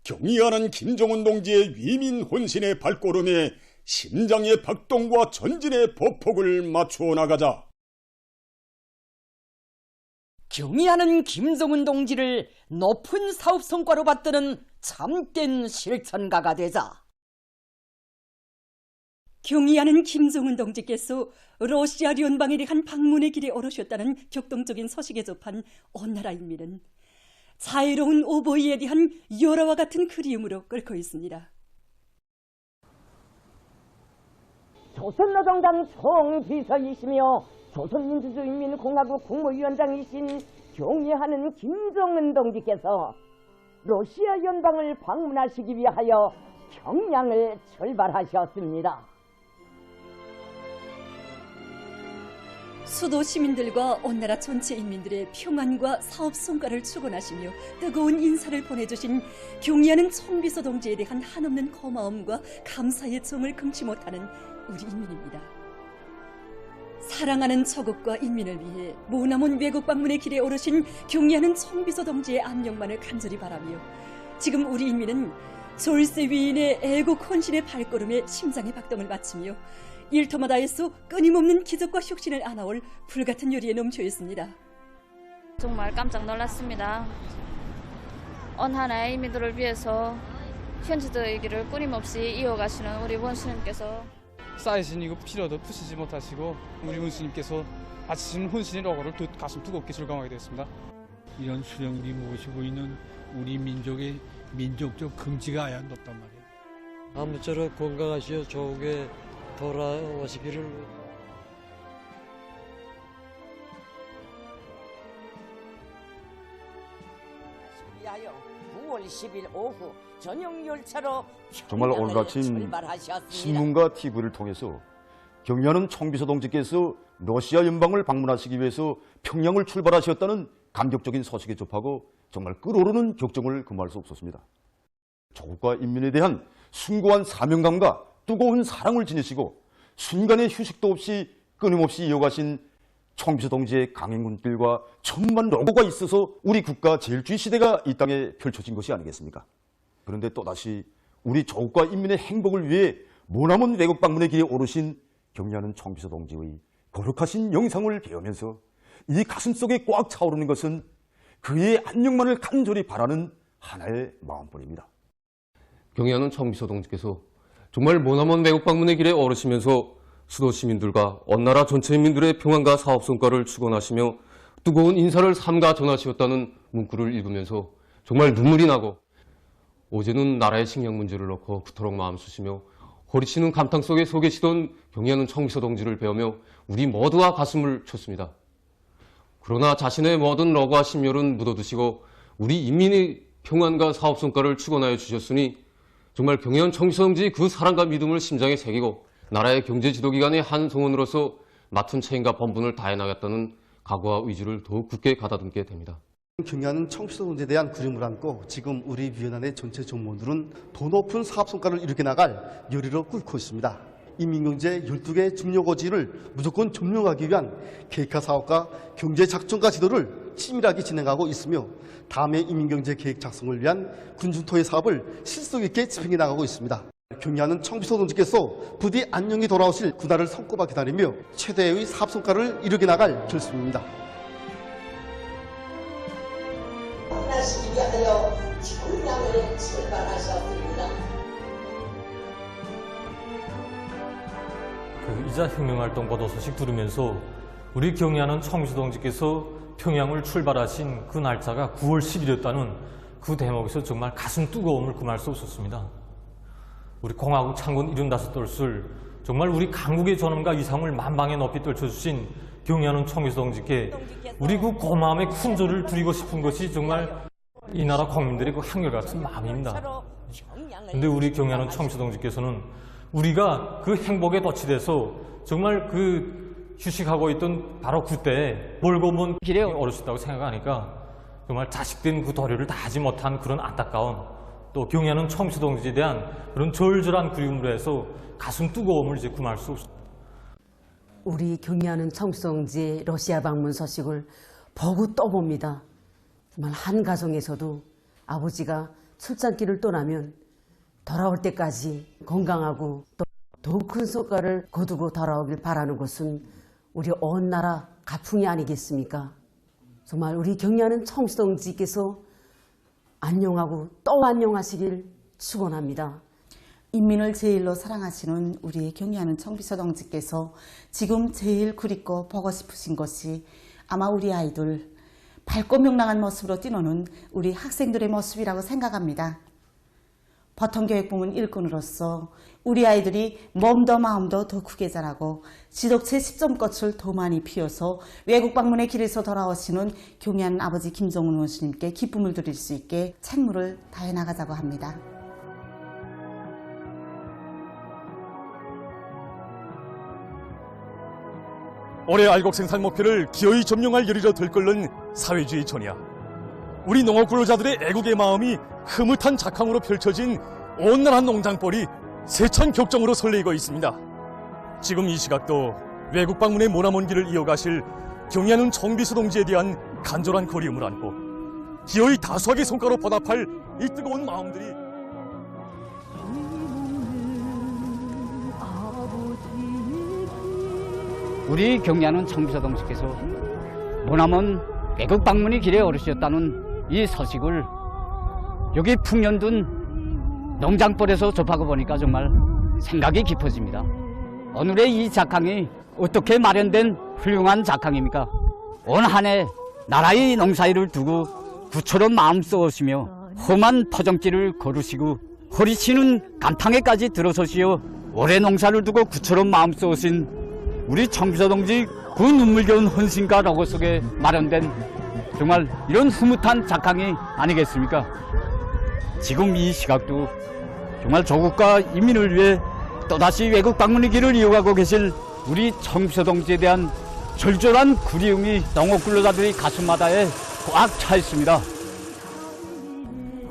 경의하는 김정은 동지의 위민 혼신의 발걸음에 심장의 박동과 전진의 보폭을 맞추어 나가자. 경의하는 김정은 동지를 높은 사업 성과로 받드는 참된 실천가가 되자. 경의하는 김정은 동지께서 러시아 연방에 대한 방문의 길에 오르셨다는 격동적인 소식에 접한 온 나라 인민은 자유로운 오보이에 대한 열화와 같은 그리움으로 끓고 있습니다. 조선노동당 총비서이시며 조선민주주의인민공화국 국무위원장이신 경의하는 김정은 동지께서 러시아 연방을 방문하시기 위하여 평양을 출발하셨습니다. 수도 시민들과 온 나라 전체 인민들의 평안과 사업 성과를 축원하시며 뜨거운 인사를 보내주신 경의하는 총비서 동지에 대한 한없는 고마움과 감사의 정을 금치 못하는 우리 인민입니다. 사랑하는 조국과 인민을 위해 모나먼 외국 방문의 길에 오르신 경의하는 총비서 동지의 안녕만을 간절히 바라며 지금 우리 인민은 졸세 위인의 애국 헌신의 발걸음에 심장의 박동을 맞추며 일터마다에서 끊임없는 기적과 혁신을 안아올 불같은 요리에 넘쳐 있습니다. 정말 깜짝 놀랐습니다. 온 하나의 인민들을 위해서 현지의 길을 끊임없이 이어가시는 우리 원수님께서 쌓이신 이거 피로도 푸시지 못하시고 우리 원수님께서 바치신 혼신의 로고를 가슴 뜨겁게 절감하게 되었습니다. 이런 수령들이 모시고 있는 우리 민족의 민족적 긍지가 높단 말이에요. 아무쪼록 건강하시어 조국에 돌아오시기를. 위하여 9월 10일 오후 전용 열차로 정말 오늘 아침 신문과 TV를 통해서 경의하는 총비서 동지께서 러시아 연방을 방문하시기 위해서 평양을 출발하셨다는 감격적인 소식에 접하고 정말 끓어오르는 격정을 금할 수 없었습니다. 조국과 인민에 대한 숭고한 사명감과 뜨거운 사랑을 지니시고 순간의 휴식도 없이 끊임없이 이어가신 총비서 동지의 강행군길과 천만 로고가 있어서 우리 국가 제일주의 시대가 이 땅에 펼쳐진 것이 아니겠습니까? 그런데 또다시 우리 조국과 인민의 행복을 위해 모나먼 외국 방문의 길에 오르신 경의하는 총비서 동지의 거룩하신 영상을 배우면서 이 가슴속에 꽉 차오르는 것은 그의 안녕만을 간절히 바라는 하나의 마음뿐입니다. 경의하는 총비서 동지께서 정말 머나먼 외국 방문의 길에 오르시면서 수도 시민들과 온 나라 전체 인민들의 평안과 사업 성과를 축원하시며 뜨거운 인사를 삼가 전하시었다는 문구를 읽으면서 정말 눈물이 나고 어제는 나라의 식량 문제를 놓고 그토록 마음 쓰시며 허리치는 감탕 속에 서 계시던 경의하는 총비서 동지를 배우며 우리 모두가 가슴을 쳤습니다. 그러나 자신의 모든 러고와 심혈은 묻어두시고 우리 인민의 평안과 사업 성과를 축원하여 주셨으니 정말 경의하는 총비서 동지 그 사랑과 믿음을 심장에 새기고 나라의 경제 지도기관의 한 성원으로서 맡은 책임과 본분을 다해 나갔다는 각오와 의지를 더욱 굳게 가다듬게 됩니다. 경의하는 총비서 동지에 대한 그림을 안고 지금 우리 위원회 전체 전무들은 더 높은 사업 성과를 이루게 나갈 열의로 꿇고 있습니다. 인민경제 12개 중요고지를 무조건 점령하기 위한 계획화 사업과 경제 작전과 지도를 치밀하게 진행하고 있으며 다음의 인민경제 계획 작성을 위한 군중토의 사업을 실속 있게 집행해 나가고 있습니다. 경의하는 총비서 동지께서 부디 안녕히 돌아오실 그날을 손꼽아 기다리며 최대의 사업 성과를 이루게 나갈 결심입니다. 만나시기 위하여 평양을 출발하셨습니다. 이자혁명활동 보도 소식 들으면서 우리 경의하는 총비서 동지께서 평양을 출발하신 그 날짜가 9월 10일이었다는 그 대목에서 정말 가슴 뜨거움을 금할 수 없었습니다. 우리 공화국 창건 75돌술 정말 우리 강국의 존엄과 위상을 만방에 높이 떨쳐주신 경의하는 총비서 동지께 우리 그 고마움의 큰 절을 드리고 싶은 것이 정말 이 나라 국민들의 그 한결같은 마음입니다. 그런데 우리 경의하는 총비서 동지께서는 우리가 그 행복에 도취돼서 정말 그 휴식하고 있던 바로 그때 멀고 먼 길에 오르셨다고 생각하니까 정말 자식된 그 도리를 다하지 못한 그런 안타까운 또 경의하는 총비서 동지에 대한 그런 절절한 그리움으로 해서 가슴 뜨거움을 이제 금할 수 없습니다. 우리 경의하는 총비서 동지의 러시아 방문 소식을 보고 또 봅니다. 정말 한 가정에서도 아버지가 출장길을 떠나면 돌아올 때까지 건강하고 또 더 큰 성과를 거두고 돌아오길 바라는 것은 우리 온 나라 가풍이 아니겠습니까? 정말 우리 경리하는 청수동지께서 안녕하고 또 안녕하시길 축원합니다. 인민을 제일로 사랑하시는 우리 경리하는 청비서 동지께서 지금 제일 그립고 보고 싶으신 것이 아마 우리 아이들 밝고 명랑한 모습으로 뛰노는 우리 학생들의 모습이라고 생각합니다. 보통교육부문 일꾼으로서 우리 아이들이 몸도 마음도 더 크게 자라고 지독체 10점꽃을 더 많이 피워서 외국 방문의 길에서 돌아오시는 경리하는 아버지 김정은 원수님께 기쁨을 드릴 수 있게 책무를 다해 나가자고 합니다. 올해 알곡 생산 목표를 기어이 점령할 열의로 들끓는 사회주의 전야. 우리 농업 근로자들의 애국의 마음이 흐뭇한 작황으로 펼쳐진 온난한 농장벌이 세찬 격정으로 설레이고 있습니다. 지금 이 시각도 외국 방문의 머나먼 길을 이어가실 경리하는 청비서 동지에 대한 간절한 그리움을 안고 기어이 다수하게 손가로 보답할 이 뜨거운 마음들이 우리 경리하는 청비서 동지께서 머나먼 외국 방문이 길에 오르셨다는 이 소식을 여기 풍년둔 농장벌에서 접하고 보니까 정말 생각이 깊어집니다. 오늘의 이 작황이 어떻게 마련된 훌륭한 작황입니까? 온 한 해 나라의 농사일을 두고 구처럼 마음 쏘시며 험한 포정길을 걸으시고 허리치는 감탕에까지 들어서시어 올해 농사를 두고 구처럼 마음 쏘신 우리 청비서 동지 그 눈물겨운 헌신과 로고 속에 마련된 정말 이런 흐뭇한 작황이 아니겠습니까? 지금 이 시각도 정말 조국과 인민을 위해 또다시 외국 방문의 길을 이어가고 계실 우리 청비서 동지에 대한 절절한 그리움이 농업 근로자들의 가슴마다에 꽉 차 있습니다.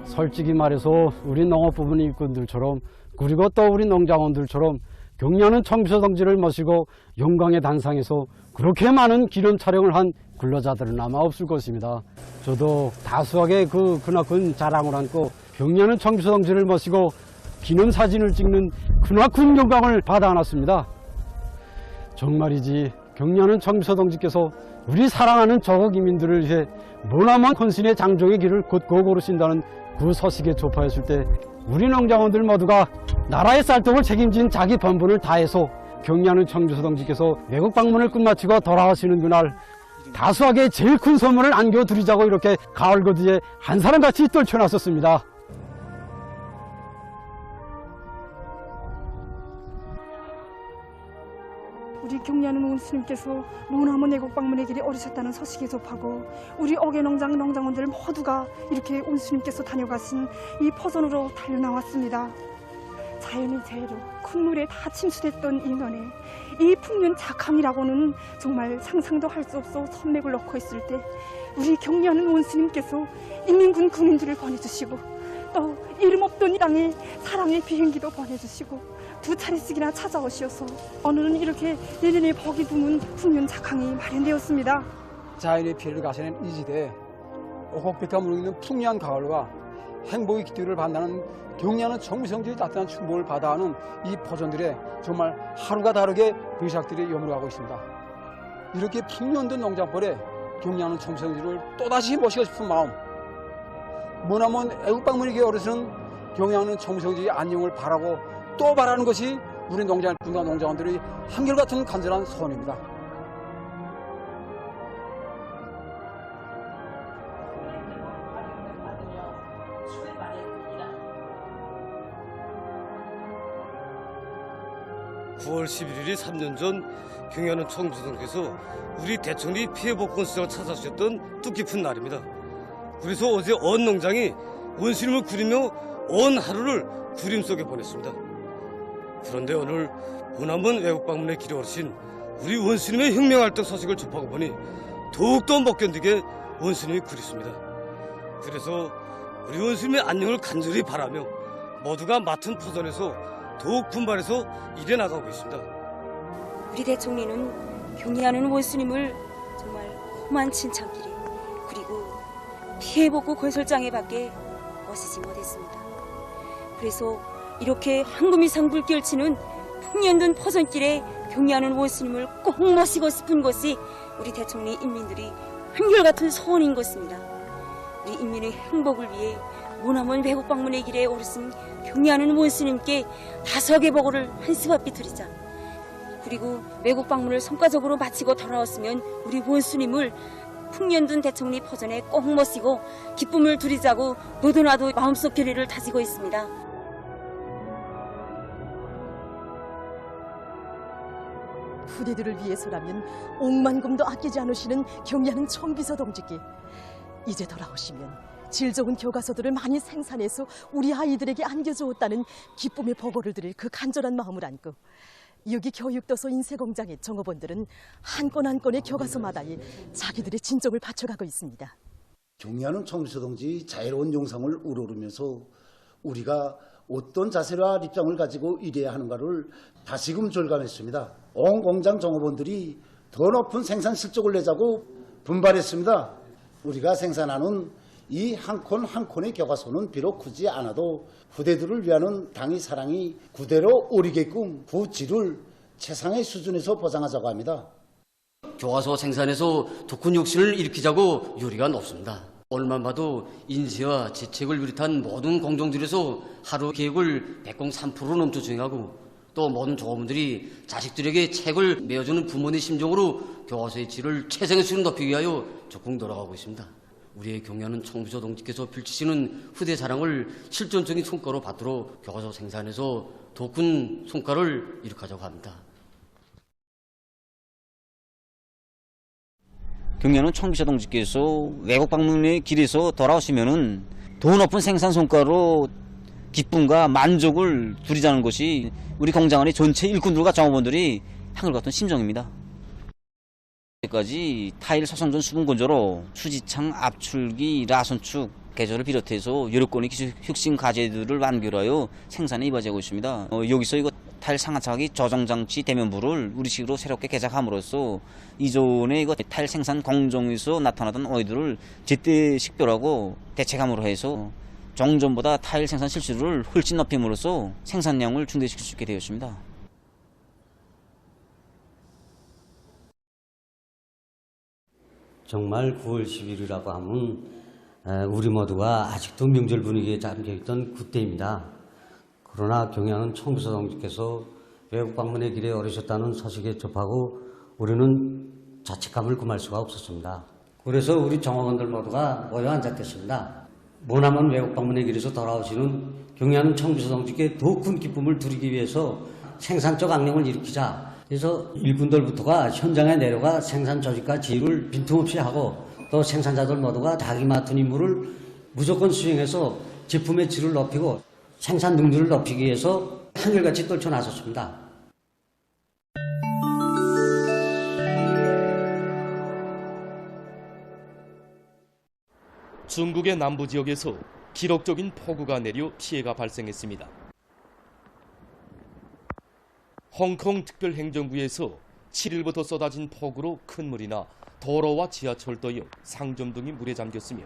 솔직히 말해서 우리 농업부문 일꾼들처럼 그리고 또 우리 농장원들처럼 경리하는 청비서 동지를 모시고 영광의 단상에서 그렇게 많은 기념 촬영을 한 근로자들은 아마 없을 것입니다. 저도 다수하게 그나큰 자랑을 안고 경리하는 청비서 동지를 모시고 기념사진을 찍는 그나큰 영광을 받아 안았습니다. 정말이지 경리하는 청비서 동지께서 우리 사랑하는 조국 인민들을 위해 머나먼 헌신의 장종의 길을 곧고 걸으신다는 그 소식에 접하였을 때 우리 농장원들 모두가 나라의 쌀떡을 책임진 자기 본분을 다해서 경리하는 청비서 동지께서 외국 방문을 끝마치고 돌아오시는 그날 다수하게 제일 큰 선물을 안겨드리자고 이렇게 가을 거두에 한 사람같이 떨쳐놨었습니다. 우리 경리하는 원수님께서 머나먼 외국 방문의 길에 오르셨다는 소식에 접하고 우리 옥외농장 농장원들 모두가 이렇게 원수님께서 다녀가신 이 포전으로 달려나왔습니다. 자연의 재해로 큰 물에 다 침수됐던 이 논에 이 풍년 작황이라고는 정말 상상도 할 수 없어 선맥을 놓고 있을 때 우리 경리하는 원수님께서 인민군 군인들을 보내주시고 또 이름 없던 이 땅에 사랑의 비행기도 보내주시고 두 차례씩이나 찾아오셔서 오늘은 이렇게 내년에 복이 드문 풍년 작황이 마련되었습니다. 자연의 피해를 가시는 이 지대에 오곡백화 무르익는 풍요한 가을과 행복의 기대를 받는 경리하는 청비성지의 따뜻한 축복을 받아하는 이 포전들의 정말 하루가 다르게 의삭들이 여물어가고 있습니다. 이렇게 풍년된 농장벌에 경리하는 청비성지를 또다시 모시고 싶은 마음, 머나먼 애국방문에 어르시는 경리하는 청비성지의 안녕을 바라고 또 바라는 것이 우리 농장일꾼과 농장원들의 한결같은 간절한 소원입니다. (9월 11일이) 3년 전 경리하는 청비서동께서 우리 대청리 피해복권 수장을 찾아주셨던 뜻깊은 날입니다. 그래서 어제 온 농장이 원수님을 그리며 온 하루를 그림 속에 보냈습니다. 그런데 오늘 머나먼 외국 방문에 길에 오르신 우리 원수님의 혁명활동 소식을 접하고 보니 더욱더 못 견디게 원수님이 그립습니다. 그래서 우리 원수님의 안녕을 간절히 바라며 모두가 맡은 포전에서 더욱 분발해서 일해 나가고 있습니다. 우리 대총리는 경리하는 원수님을 정말 험한 친척길에 그리고 피해복구 건설장에 밖에 멋지지 못했습니다. 그래서 이렇게 황금 이상 불길 치는 풍년든 포선길에 경의하는 원스님을 꼭 모시고 싶은 것이 우리 대청리 인민들이 한결같은 소원인 것입니다. 우리 인민의 행복을 위해 모나먼 외국 방문의 길에 오르신 경의하는 원스님께 다석의 보고를 한시밥 비틀리자. 그리고 외국 방문을 성과적으로 마치고 돌아왔으면 우리 원스님을 풍년든 대청리 포전에 꼭 모시고 기쁨을 누리자고 너도나도 마음속 결의를 다지고 있습니다. 후대들을 위해서라면 억만금도 아끼지 않으시는 경의하는 청비서 동지께 이제 돌아오시면 질 좋은 교과서들을 많이 생산해서 우리 아이들에게 안겨주었다는 기쁨의 보고를 드릴 그 간절한 마음을 안고 여기 교육도서 인쇄공장의 종업원들은 한 건 한 건의 교과서마다에 자기들의 진정을 바쳐가고 있습니다. 경의하는 청비서 동지 자유로운 영상을 우러르면서 우리가 어떤 자세와 입장을 가지고 일해야 하는가를 다시금 절감했습니다. 온 공장 종업원들이 더 높은 생산 실적을 내자고 분발했습니다. 우리가 생산하는 이 한 콘 한 콘의 교과서는 비록 크지 않아도 후대들을 위하는 당의 사랑이 그대로 오리게끔 그 질을 최상의 수준에서 보장하자고 합니다. 교과서 생산에서 독훈 혁신을 일으키자고 요리가 높습니다. 얼마 봐도 인쇄와 제책을 비롯한 모든 공정들에서 하루 계획을 103% 넘게 수행하고 또 모든 종업원들이 자식들에게 책을 메어주는 부모의 심정으로 교과서의 질을 최상의 수준으로 높이기 위하여 적극 노력하고 있습니다. 우리의 경의하는 청비서 동지께서 펼치시는 후대 사랑을 실존적인 성과로 받도록 교과서 생산에서 더 큰 성과를 이룩하자고 합니다. 경의하는 청비서 동지께서 외국 방문의 길에서 돌아오시면은 더 높은 생산 성과로 기쁨과 만족을 누리자는 것이 우리 공장 안의 전체 일꾼들과 종업원들이 한결같은 심정입니다. 까지 타일 소성전 수분 건조로 수지창, 압출기, 라선축, 개조를 비롯해서 여러 건의 기술 혁신 과제들을 완결하여 생산에 이바지하고 있습니다. 여기서 이거 타일 상하차기 조정장치 대면부를 우리식으로 새롭게 개작함으로써 이전에 이거 타일 생산 공정에서 나타나던 오해들을 제때 식별하고 대책함으로 해서 종전보다 타일 생산 실수를 훨씬 높임으로써 생산량을 증대시킬 수 있게 되었습니다. 정말 9월 10일이라고 하면 우리 모두가 아직도 명절 분위기에 잠겨있던 그때입니다. 그러나 경의하는 청비서 동지께서 외국 방문의 길에 오르셨다는 소식에 접하고 우리는 자책감을 금할 수가 없었습니다. 그래서 우리 종업원들 모두가 모여 앉았겠습니다. 머나먼 외국 방문의 길에서 돌아오시는 경의하는 청비서 동지께 더 큰 기쁨을 드리기 위해서 생산적 악령을 일으키자. 그래서 일꾼들부터가 현장에 내려가 생산 조직과 지휘를 빈틈없이 하고 또 생산자들 모두가 자기 맡은 임무를 무조건 수행해서 제품의 질을 높이고 생산 능률을 높이기 위해서 한결같이 떨쳐나섰습니다. 중국의 남부 지역에서 기록적인 폭우가 내려 피해가 발생했습니다. 홍콩 특별행정구에서 7일부터 쏟아진 폭우로 큰 물이나 도로와 지하철도역, 상점 등이 물에 잠겼으며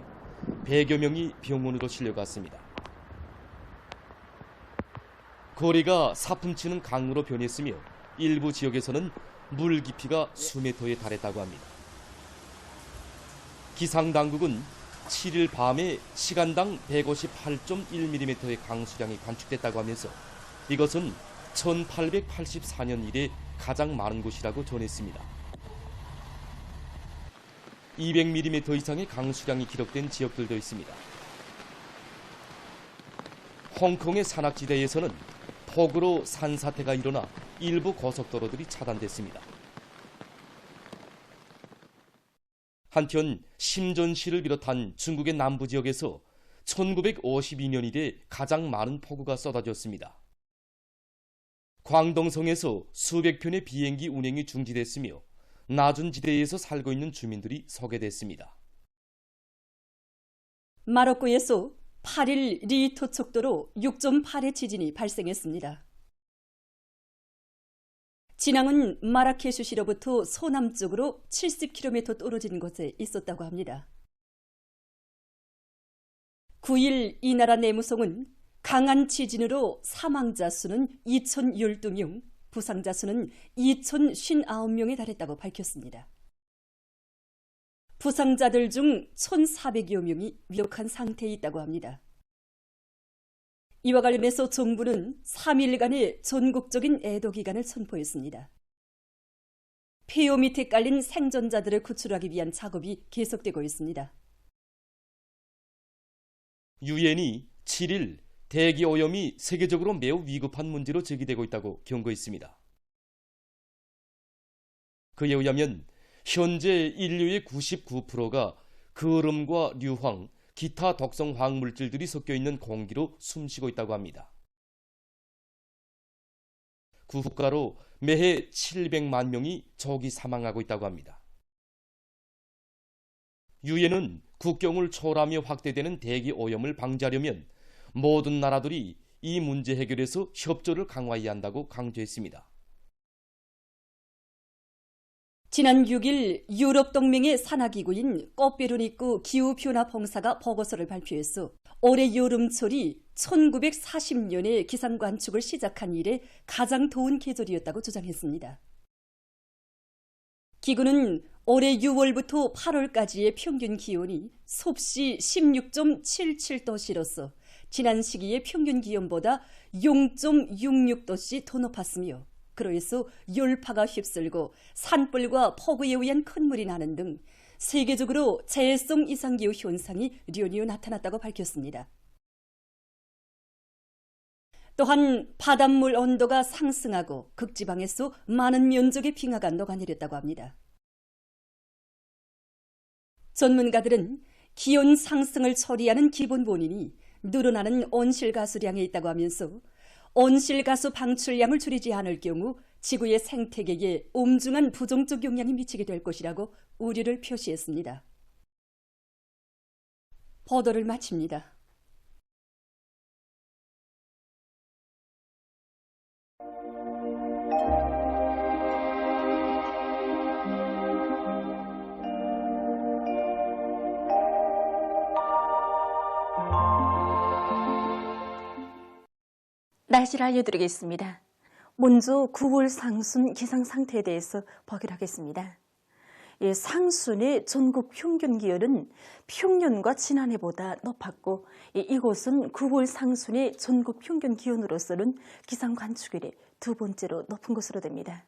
100여 명이 병원으로 실려갔습니다. 거리가 사품치는 강으로 변했으며 일부 지역에서는 물 깊이가 수미터에 달했다고 합니다. 기상당국은 7일 밤에 시간당 158.1mm의 강수량이 관측됐다고 하면서 이것은 1884년 이래 가장 많은 곳이라고 전했습니다. 200mm 이상의 강수량이 기록된 지역들도 있습니다. 홍콩의 산악지대에서는 폭우로 산사태가 일어나 일부 고속도로들이 차단됐습니다. 한편 심전시를 비롯한 중국의 남부 지역에서 1952년 이래 가장 많은 폭우가 쏟아졌습니다. 광동성에서 수백 편의 비행기 운행이 중지됐으며 낮은 지대에서 살고 있는 주민들이 소개됐습니다. 마로코에서 8일 리토촉도로 6.8의 지진이 발생했습니다. 진앙은 마라케슈시로부터 서남쪽으로 70km 떨어진 곳에 있었다고 합니다. 9일 이 나라 내무성은 강한 지진으로 사망자 수는 2,012명, 부상자 수는 2,059명에 달했다고 밝혔습니다. 부상자들 중 1,400여 명이 위독한 상태에 있다고 합니다. 이와 관련해서 정부는 3일간의 전국적인 애도 기간을 선포했습니다. 폐허 밑에 깔린 생존자들을 구출하기 위한 작업이 계속되고 있습니다. 유엔이 7일 대기 오염이 세계적으로 매우 위급한 문제로 제기되고 있다고 경고했습니다. 그에 의하면 현재 인류의 99%가 거름과硫황, 기타 독성 화학물질들이 섞여 있는 공기로 숨쉬고 있다고 합니다. 그 국가로 매해 700만 명이 조기 사망하고 있다고 합니다. 유엔은 국경을 초월하며 확대되는 대기 오염을 방지하려면 모든 나라들이 이 문제 해결에서 협조를 강화해야 한다고 강조했습니다. 지난 6일 유럽 동맹의 산하기구인 코페르니쿠 기후변화 봉사가 보고서를 발표해서 올해 여름철이 1940년에 기상 관측을 시작한 이래 가장 더운 계절이었다고 주장했습니다. 기구는 올해 6월부터 8월까지의 평균 기온이 섭씨 16.77도씨로서 지난 시기의 평균 기온보다 0.66도씨 더 높았으며 그로해서 열파가 휩쓸고 산불과 폭우에 의한 큰 물이 나는 등 세계적으로 재해성 이상기후 현상이 련히 나타났다고 밝혔습니다. 또한 바닷물 온도가 상승하고 극지방에서 많은 면적의 빙하가 녹아내렸다고 합니다. 전문가들은 기온 상승을 처리하는 기본 원인이 늘어나는 온실가스량에 있다고 하면서 온실가스 방출량을 줄이지 않을 경우 지구의 생태계에 엄중한 부정적 영향이 미치게 될 것이라고 우려를 표시했습니다. 보도를 마칩니다. 날씨를 알려드리겠습니다. 먼저 9월 상순 기상 상태에 대해서 보기로 하겠습니다. 상순의 전국 평균 기온은 평년과 지난해보다 높았고 이곳은 9월 상순의 전국 평균 기온으로서는 기상 관측 이래 두 번째로 높은 것으로 됩니다.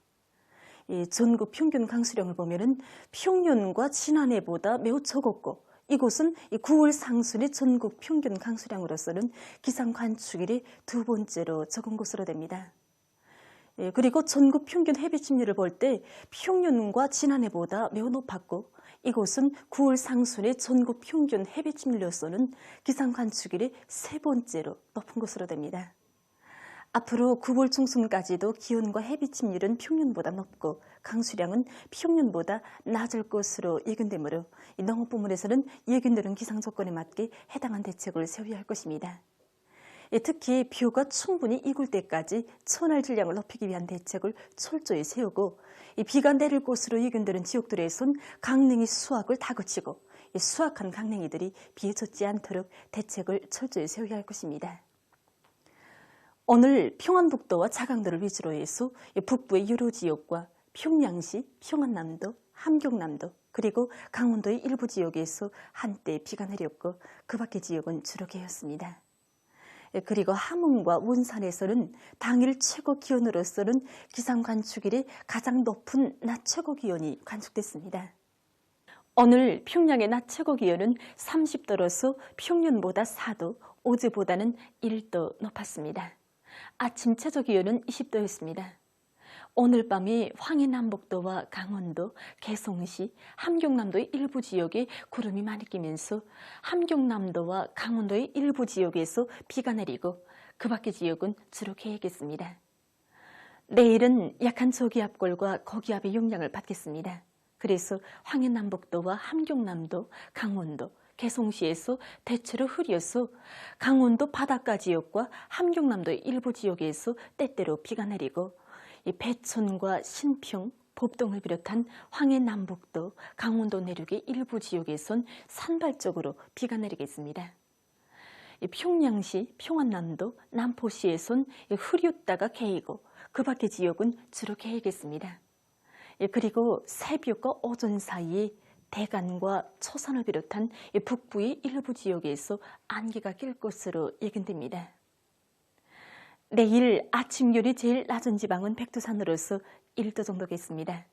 전국 평균 강수량을 보면은 평년과 지난해보다 매우 적었고 이곳은 9월 상순의 전국 평균 강수량으로서는 기상 관측일이 두 번째로 적은 것으로 됩니다. 그리고 전국 평균 해비침률을 볼 때 평년과 지난해보다 매우 높았고 이곳은 9월 상순의 전국 평균 해비침률로서는 기상 관측일이 세 번째로 높은 것으로 됩니다. 앞으로 9월 중순까지도 기온과 해비침률은 평년보다 높고 강수량은 평년보다 낮을 것으로 예견되므로 농업 부문에서는 예견되는 기상 조건에 맞게 해당한 대책을 세워야 할 것입니다. 특히 뷰가 충분히 익을 때까지 천알 질량을 높이기 위한 대책을 철저히 세우고 비가 내릴 것으로 예견되는 지역들에선 강냉이 수확을 다그치고 수확한 강냉이들이 비에 젖지 않도록 대책을 철저히 세워야 할 것입니다. 오늘 평안북도와 자강도를 위주로 해서 북부의 여러 지역과 평양시, 평안남도, 함경남도 그리고 강원도의 일부 지역에서 한때 비가 내렸고 그 밖의 지역은 주로 개였습니다. 그리고 함흥과 원산에서는 당일 최고 기온으로서는 기상 관측일에 가장 높은 낮 최고 기온이 관측됐습니다. 오늘 평양의 낮 최고 기온은 30도로서 평년보다 4도, 어제보다는 1도 높았습니다. 아침 최저 기온은 20도였습니다. 오늘 밤에 황해남북도와 강원도, 개성시, 함경남도의 일부 지역에 구름이 많이 끼면서 함경남도와 강원도의 일부 지역에서 비가 내리고 그 밖의 지역은 주로 개겠습니다. 내일은 약한 저기압골과 고기압의 영향을 받겠습니다. 그래서 황해남북도와 함경남도, 강원도, 개성시에서 대체로 흐려서 강원도 바닷가 지역과 함경남도의 일부 지역에서 때때로 비가 내리고 배천과 신평, 법동을 비롯한 황해남북도, 강원도 내륙의 일부 지역에선 산발적으로 비가 내리겠습니다. 평양시, 평안남도, 남포시에선 흐렸다가 개이고 그 밖의 지역은 주로 개이겠습니다. 그리고 새벽과 오전 사이에 대간과 초산을 비롯한 북부의 일부 지역에서 안개가 낄 것으로 예견됩니다. 내일 아침 기온이 제일 낮은 지방은 백두산으로서 1도 정도겠습니다.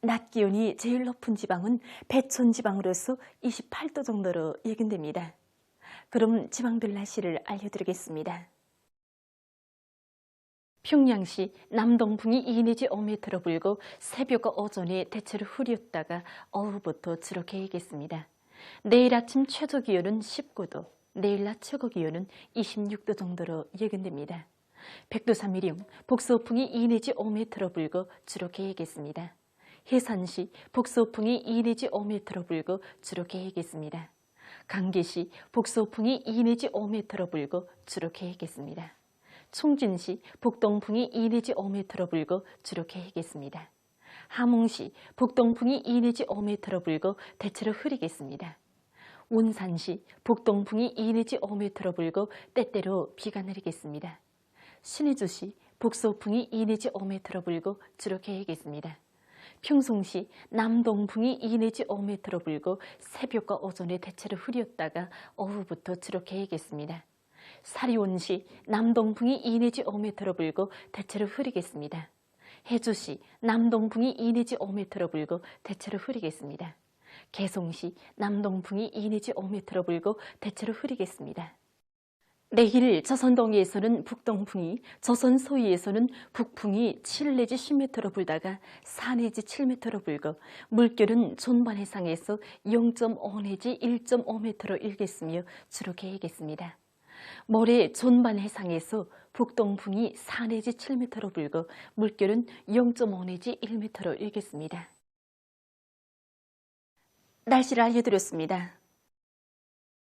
낮 기온이 제일 높은 지방은 배천 지방으로서 28도 정도로 예견됩니다. 그럼 지방별 날씨를 알려드리겠습니다. 평양시 남동풍이 2 내지 5m로 불고 새벽과 오전에 대체로 흐렸다가 오후부터 주로 개이겠습니다. 내일 아침 최저 기온은 19도, 내일 낮 최고 기온은 26도 정도로 예견됩니다. 백두산 미령, 북서풍이 2 내지 5m로 불고 주로 개이겠습니다. 해산시, 북서풍이 2 내지 5m로 불고 주로 개이겠습니다. 강계시, 북서풍이 2 내지 5m로 불고 주로 개이겠습니다. 충진시, 북동풍이 2 내지 5m로 불고 주로 개이겠습니다. 함흥시, 북동풍이 2 내지 5m로 불고 대체로 흐리겠습니다. 운산시, 북동풍이 2 내지 5m로 불고 때때로 비가 내리겠습니다. 신의주시, 북서풍이 2 내지 5m로 불고 주로 개이겠습니다. 평송시, 남동풍이 2 내지 5m로 불고 새벽과 오전에 대체로 흐렸다가 오후부터 주로 개이겠습니다. 사리온시, 남동풍이 2 내지 5m로 불고 대체로 흐리겠습니다. 해주시, 남동풍이 2 내지 5m로 불고 대체로 흐리겠습니다. 개송시, 남동풍이 2 내지 5m로 불고 대체로 흐리겠습니다. 내일 조선 동해에서는 북동풍이, 조선 서해에서는 북풍이 7 내지 10m로 불다가 4 내지 7m로 불고 물결은 존반 해상에서 0.5 내지 1.5m로 일겠으며 주로 개이겠습니다. 모레 존반 해상에서 북동풍이 4 내지 7m로 불고 물결은 0.5 내지 1m로 일겠습니다. 날씨를 알려드렸습니다.